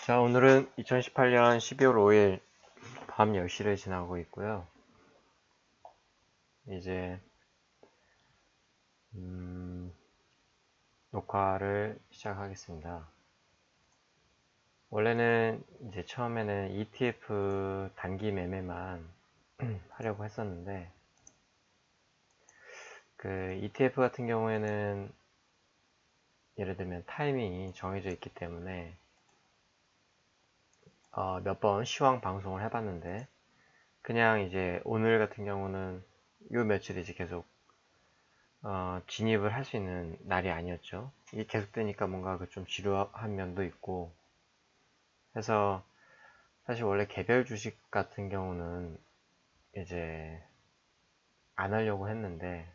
자, 오늘은 2018년 12월 5일 밤 10시를 지나고 있고요. 이제 녹화를 시작하겠습니다. 원래는 이제 처음에는 ETF 단기 매매만 하려고 했었는데, 그 ETF 같은 경우에는 예를 들면 타이밍이 정해져 있기 때문에 몇 번 시황 방송을 해봤는데, 그냥 이제 오늘 같은 경우는 요 며칠 이제 계속 진입을 할 수 있는 날이 아니었죠. 이게 계속되니까 뭔가 그 좀 지루한 면도 있고 해서, 사실 원래 개별 주식 같은 경우는 이제 안 하려고 했는데,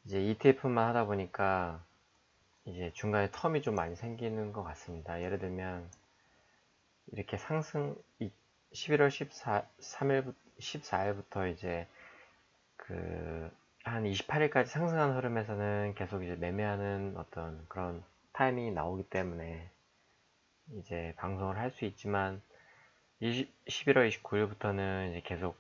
이제 ETF만 하다 보니까 이제 중간에 텀이 좀 많이 생기는 것 같습니다. 예를 들면 이렇게 상승 11월 14일부터 이제 그 한 28일까지 상승한 흐름에서는 계속 이제 매매하는 어떤 그런 타이밍이 나오기 때문에 이제 방송을 할 수 있지만, 11월 29일부터는 이제 계속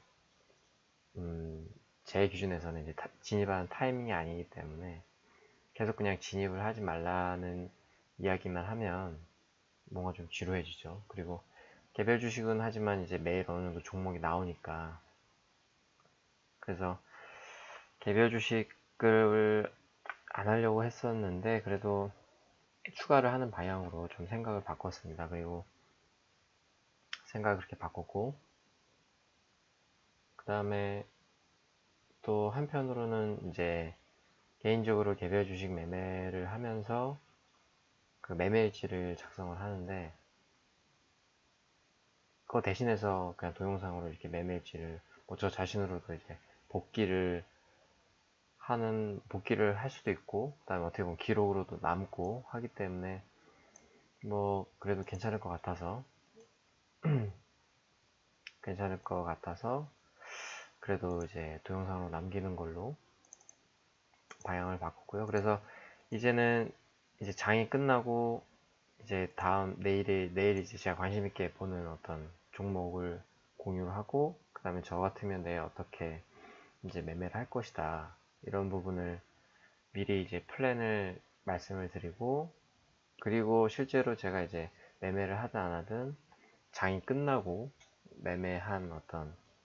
제 기준에서는 이제 진입하는 타이밍이 아니기 때문에 계속 그냥 진입을 하지 말라는 이야기만 하면 뭔가 좀 지루해지죠. 그리고 개별 주식은 하지만 이제 매일 어느 정도 종목이 나오니까, 그래서 개별 주식을 안 하려고 했었는데 그래도 추가를 하는 방향으로 좀 생각을 바꿨습니다. 그리고 생각을 그렇게 바꿨고, 그 다음에 또 한편으로는 이제 개인적으로 개별 주식 매매를 하면서 그 매매일지를 작성을 하는데, 그거 대신해서 그냥 동영상으로 이렇게 매매일지를 뭐 저 자신으로도 이제 복기를 할 수도 있고, 그다음에 어떻게 보면 기록으로도 남고 하기 때문에 뭐 그래도 괜찮을 것 같아서 그래도 이제 동영상으로 남기는 걸로 방향을 바꿨고요. 그래서 이제는 이제 장이 끝나고 이제 내일 이제 제가 관심 있게 보는 어떤 종목을 공유를 하고, 그 다음에 저 같으면 내일 어떻게 이제 매매를 할 것이다, 이런 부분을 미리 이제 플랜을 말씀을 드리고, 그리고 실제로 제가 이제 매매를 하든 안 하든 장이 끝나고 매매한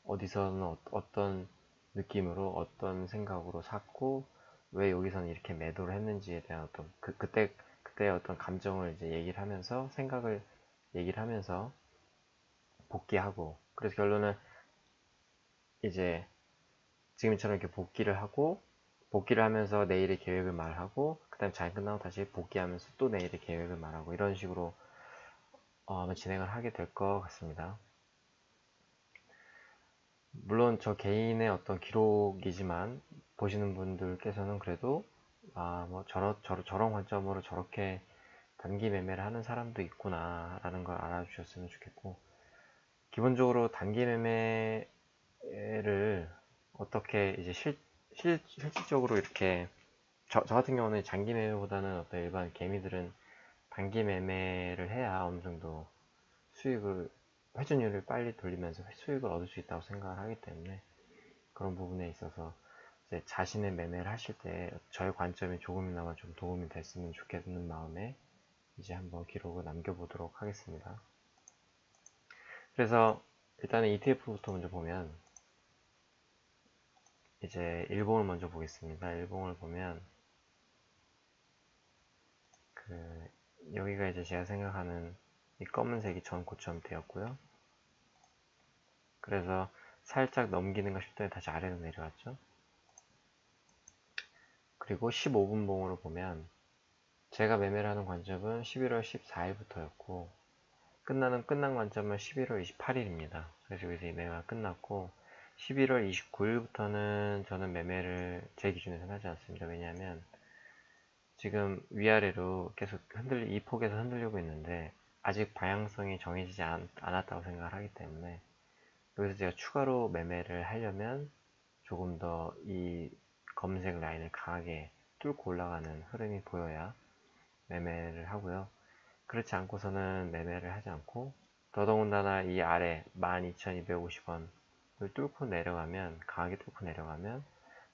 어디서는 어떤 느낌으로 어떤 생각으로 샀고 왜 여기서는 이렇게 매도를 했는지에 대한 그때의 어떤 감정을 이제 얘기를 하면서, 생각을 얘기를 하면서 복귀하고, 그래서 결론은 이제 지금처럼 이렇게 복귀를 하면서 내일의 계획을 말하고, 그 다음에 잘 끝나고 다시 복귀하면서 또 내일의 계획을 말하고, 이런 식으로 아마 진행을 하게 될 것 같습니다. 물론 저 개인의 어떤 기록이지만 보시는 분들께서는 그래도 뭐 저런 관점으로 저렇게 단기 매매를 하는 사람도 있구나 라는 걸 알아주셨으면 좋겠고, 기본적으로 단기 매매를 어떻게 이제 실질적으로 이렇게 저 같은 경우는 장기 매매보다는 어떤 일반 개미들은 단기 매매를 해야 어느 정도 회전율을 빨리 돌리면서 수익을 얻을 수 있다고 생각을 하기 때문에, 그런 부분에 있어서 이제 자신의 매매를 하실 때 저의 관점이 조금이나마 좀 도움이 됐으면 좋겠는 마음에 이제 한번 기록을 남겨보도록 하겠습니다. 그래서 일단은 ETF부터 먼저 보면, 이제 일봉을 먼저 보겠습니다. 일봉을 보면 여기가 이제 제가 생각하는 이 검은색이 전 고점대였고요. 그래서 살짝 넘기는가 싶더니 다시 아래로 내려왔죠. 그리고 15분봉으로 보면 제가 매매를 하는 관점은 11월 14일부터였고 끝난 관점은 11월 28일입니다. 그래서 여기서 이 매매가 끝났고, 11월 29일부터는 저는 매매를 제 기준에서는 하지 않습니다. 왜냐하면 지금 위아래로 계속 이 폭에서 흔들리고 있는데 아직 방향성이 정해지지 않았다고 생각을 하기 때문에, 여기서 제가 추가로 매매를 하려면 조금 더 이 검은색 라인을 강하게 뚫고 올라가는 흐름이 보여야 매매를 하고요. 그렇지 않고서는 매매를 하지 않고, 더더군다나 이 아래 12,250원을 뚫고 내려가면, 강하게 뚫고 내려가면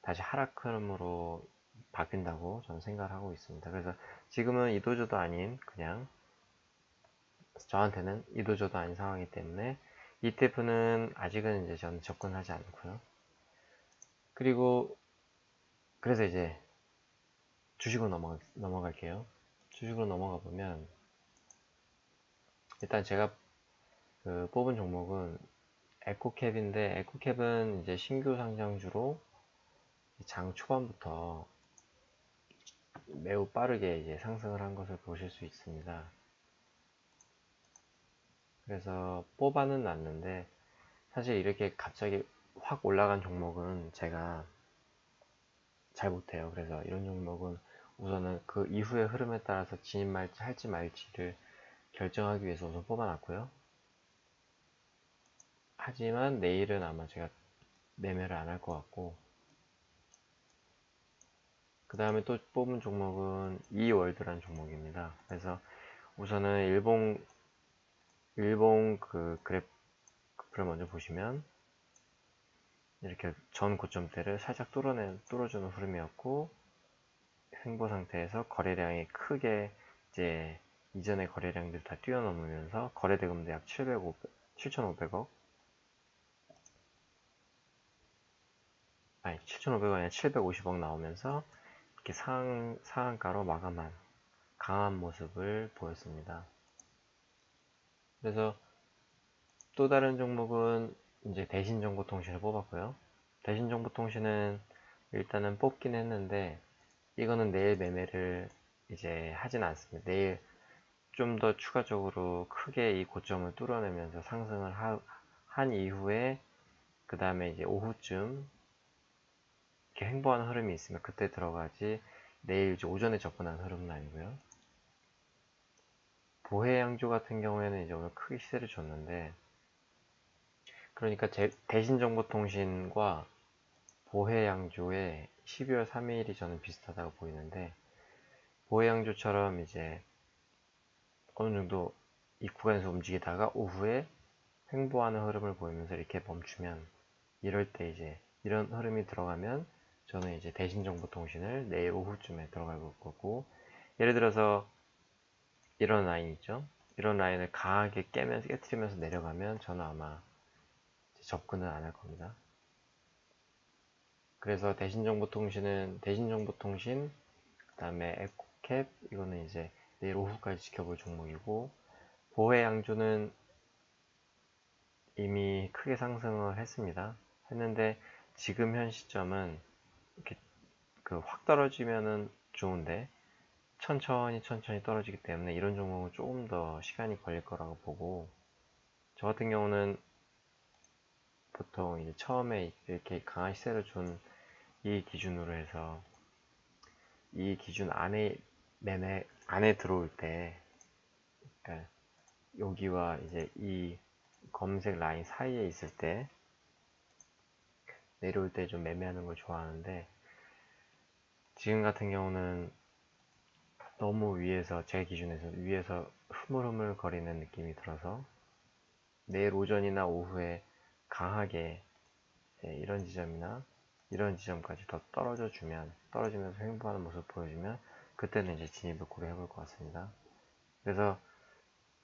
다시 하락 흐름으로 바뀐다고 저는 생각을 하고 있습니다. 그래서 지금은 이도저도 아닌, 그냥 저한테는 이도저도 아닌 상황이기 때문에 ETF는 아직은 이제 저는 접근하지 않고요. 그리고 그래서 이제 주식으로 넘어갈게요. 주식으로 넘어가 보면, 일단 제가 그 뽑은 종목은 에코캡인데, 에코캡은 이제 신규 상장주로 장 초반부터 매우 빠르게 이제 상승을 한 것을 보실 수 있습니다. 그래서 뽑아는 놨는데, 사실 이렇게 갑자기 확 올라간 종목은 제가 잘 못해요. 그래서 이런 종목은 우선은 그 이후의 흐름에 따라서 진입 할지 말지를 결정하기 위해서 우선 뽑아놨고요. 하지만 내일은 아마 제가 매매를 안 할 것 같고, 그 다음에 또 뽑은 종목은 이월드라는 종목입니다. 그래서 우선은 일본 그 그래프를 먼저 보시면, 이렇게 전 고점대를 살짝 뚫어주는 흐름이었고, 횡보 상태에서 거래량이 크게 이제 이전의 거래량들 다 뛰어넘으면서 거래 대금도 약 7,500억, 아니 7,500억 아니라 750억 나오면서 이렇게 상한가로 마감한 강한 모습을 보였습니다. 그래서 또 다른 종목은 이제 대신정보통신을 뽑았고요. 대신정보통신은 일단은 뽑긴 했는데, 이거는 내일 매매를 이제 하진 않습니다. 내일 좀 더 추가적으로 크게 이 고점을 뚫어내면서 상승을 한 이후에, 그 다음에 이제 오후쯤 이렇게 횡보하는 흐름이 있으면 그때 들어가지, 내일 이제 오전에 접근한 흐름은 아니고요. 보혜양조 같은 경우에는 이제 오늘 크게 시세를 줬는데, 그러니까 대신정보통신과 보혜양조의 12월 3일이 저는 비슷하다고 보이는데, 보혜양조처럼 이제 어느 정도 이 구간에서 움직이다가 오후에 횡보하는 흐름을 보이면서 이렇게 멈추면, 이럴 때 이제 이런 흐름이 들어가면 저는 이제 대신정보통신을 내일 오후쯤에 들어갈 거고, 예를 들어서 이런 라인 있죠? 이런 라인을 강하게 깨트리면서 내려가면 저는 아마 접근을 안 할 겁니다. 그래서 대신정보통신, 그 다음에 에코캡, 이거는 이제 내일 오후까지 지켜볼 종목이고, 보혜양조는 이미 크게 상승을 했는데 지금 현 시점은 이렇게 그 확 떨어지면은 좋은데, 천천히 떨어지기 때문에 이런 종목은 조금 더 시간이 걸릴 거라고 보고, 저 같은 경우는 보통 이제 처음에 이렇게 강한 시세를 준 이 기준으로 해서, 이 기준 안에 안에 들어올 때, 그러니까 여기와 이제 이 검색 라인 사이에 있을 때, 내려올 때 좀 매매하는 걸 좋아하는데, 지금 같은 경우는 너무 위에서, 제 기준에서 위에서 흐물흐물 거리는 느낌이 들어서, 내일 오전이나 오후에 강하게 이런 지점이나 이런 지점까지 더 떨어지면서 횡보하는 모습 보여주면, 그때는 이제 진입을 고려해 볼 것 같습니다. 그래서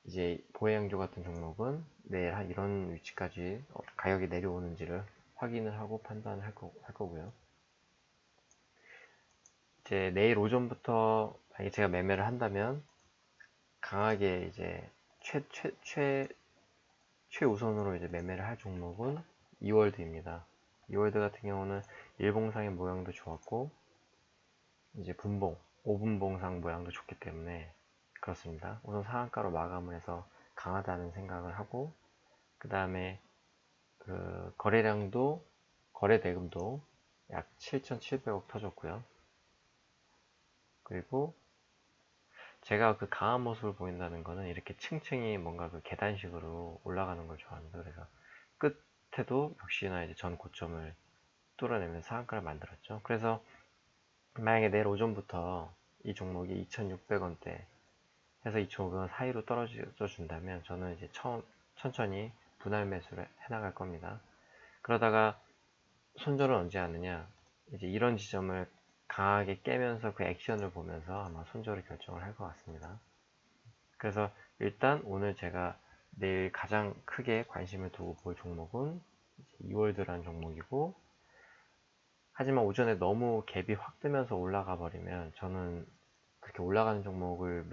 이제 보혜양조 같은 종목은 내일 한 이런 위치까지 가격이 내려오는지를 확인을 하고 판단을 할 거고요. 이제 내일 오전부터 만약에 제가 매매를 한다면, 강하게 이제 최우선으로 이제 매매를 할 종목은 이월드입니다. 이월드 같은 경우는 일봉상의 모양도 좋았고, 이제 5분봉상 모양도 좋기 때문에 그렇습니다. 우선 상한가로 마감을 해서 강하다는 생각을 하고, 그 다음에 그 거래 대금도 약 7,700억 터졌고요. 그리고 제가 그 강한 모습을 보인다는 거는 이렇게 층층이 뭔가 그 계단식으로 올라가는 걸 좋아합니다. 그래서 끝에도 역시나 이제 전 고점을 뚫어내면서 상한가를 만들었죠. 그래서 만약에 내일 오전부터 이 종목이 2,600원대 해서 2,500원 사이로 떨어져 준다면 저는 이제 천천히 분할 매수를 해나갈 겁니다. 그러다가 손절을 언제 하느냐, 이제 이런 지점을 강하게 깨면서 그 액션을 보면서 아마 손절을 결정을 할 것 같습니다. 그래서 일단 오늘 제가 내일 가장 크게 관심을 두고 볼 종목은 이월드라는 종목이고, 하지만 오전에 너무 갭이 확 뜨면서 올라가 버리면 저는 그렇게 올라가는 종목을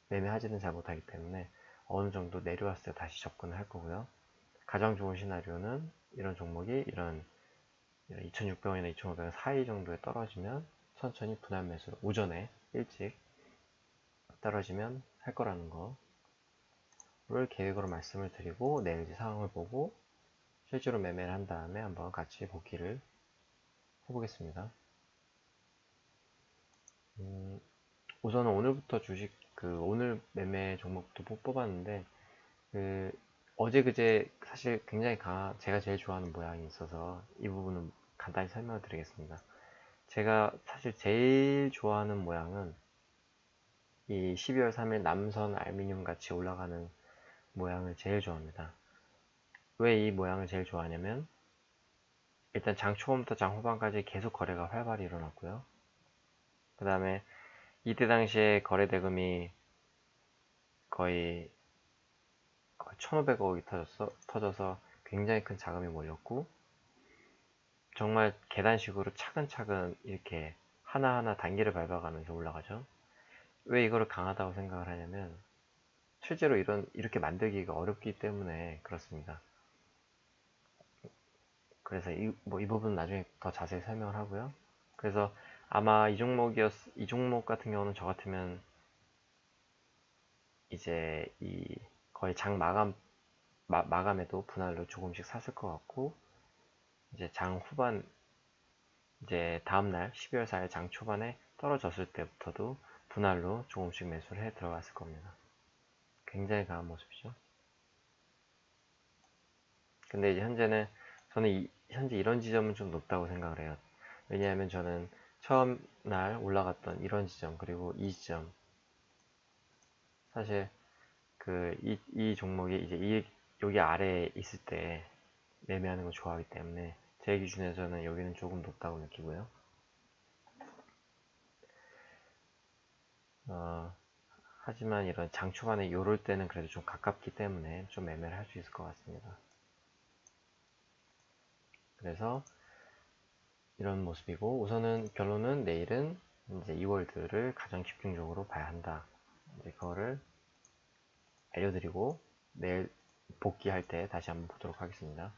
매매하지는 잘 못하기 때문에 어느 정도 내려왔을 때 다시 접근을 할 거고요. 가장 좋은 시나리오는 이런 종목이 이런 2,600원이나 2,500원 사이 정도에 떨어지면 천천히 분할 매수로 오전에 일찍 떨어지면 할 거라는 거를 계획으로 말씀을 드리고, 내일 이제 상황을 보고 실제로 매매를 한 다음에 한번 같이 보기를 해보겠습니다. 우선은 오늘부터 주식 오늘 매매 종목도 뽑았는데, 어제 그제 사실 굉장히 제가 제일 좋아하는 모양이 있어서 이 부분은 간단히 설명을 드리겠습니다. 제가 사실 제일 좋아하는 모양은 이 12월 3일 남선 알루미늄 같이 올라가는 모양을 제일 좋아합니다. 왜 이 모양을 제일 좋아하냐면, 일단 장 초반부터 장 후반까지 계속 거래가 활발히 일어났고요. 그 다음에 이때 당시에 거래 대금이 거의 1,500억이 터져서 굉장히 큰 자금이 몰렸고, 정말 계단식으로 차근차근 이렇게 하나하나 단계를 밟아가면서 올라가죠. 왜 이거를 강하다고 생각을 하냐면, 실제로 이렇게 만들기가 어렵기 때문에 그렇습니다. 그래서 이 부분은 나중에 더 자세히 설명을 하고요. 그래서 아마 이 종목 같은 경우는 저 같으면 이제 거의 장 마감에도 분할로 조금씩 샀을 것 같고, 이제 장 후반, 이제 다음날 12월 4일 장 초반에 떨어졌을 때부터도 분할로 조금씩 매수를 해 들어갔을 겁니다. 굉장히 강한 모습이죠. 근데 이제 저는 현재 이런 지점은 좀 높다고 생각을 해요. 왜냐하면 저는 처음 날 올라갔던 이런 지점, 그리고 이 지점, 사실 이 종목이 이제 여기 아래에 있을 때 매매하는 걸 좋아하기 때문에 제 기준에서는 여기는 조금 높다고 느끼고요. 하지만 이런 장 초반에 요럴 때는 그래도 좀 가깝기 때문에 좀 매매를 할 수 있을 것 같습니다. 그래서 이런 모습이고, 우선은 결론은 내일은 이제 이월드를 가장 집중적으로 봐야 한다. 이제 그거를 알려드리고 내일 복귀할 때 다시 한번 보도록 하겠습니다.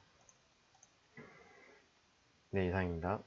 네, 이상입니다.